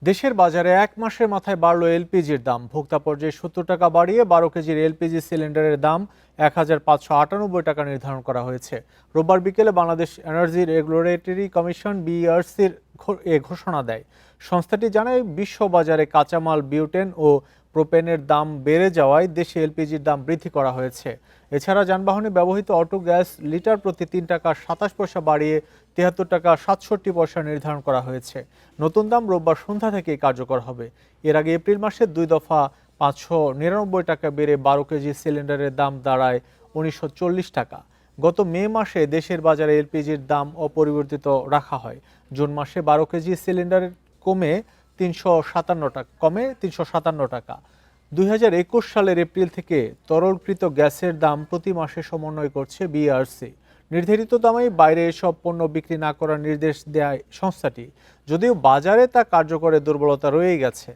দেশের বাজারে এক মাসের মাথায় বাড়ল এলপিজির দাম। ভোক্তা পর্যায়ে ৭০ টাকা বাড়িয়ে ১২ কেজির এলপিজি সিলিন্ডারের দাম ১,৫৯৮ টাকা নির্ধারণ করা হয়েছে। রোববার বিকেলে বাংলাদেশ এনার্জি রেগুলেটরি কমিশন বিইআরসির এ ঘোষণা দেয়। সংস্থাটি জানায়, বিশ্ববাজারে কাঁচামাল বিউটেন ও প্রোপেনের দাম বেড়ে যাওয়ায় দেশে এলপিজির দাম বৃদ্ধি করা হয়েছে। এছাড়া যানবাহনে ব্যবহৃত অটো গ্যাস লিটার প্রতি ৩ টাকা ২৭ পয়সা বাড়িয়ে ৭৩ টাকা ৬৭ পয়সা নির্ধারণ করা হয়েছে। নতুন দাম রোববার সন্ধ্যা থেকেই কার্যকর হবে। এর আগে এপ্রিল মাসে ২ দফা ৫৯৯ টাকা বেড়ে ১২ কেজি সিলিন্ডারের দাম দাঁড়ায় ১৯৪০ টাকা। গত মে মাসে দেশের বাজারে এলপিজির দাম অপরিবর্তিত রাখা হয়। জুন মাসে ১২ কেজি সিলিন্ডার কমে ৩৫৭ টাকা। ২০২১ সালের এপ্রিল থেকে তরলকৃত গ্যাসের দাম প্রতি মাসে সমন্বয় করছে বিইআরসি। নির্ধারিত দামেই বাইরে এসব পণ্য বিক্রি না করার নির্দেশ দেয় সংস্থাটি, যদিও বাজারে তা কার্যকরের দুর্বলতা রয়েই গেছে।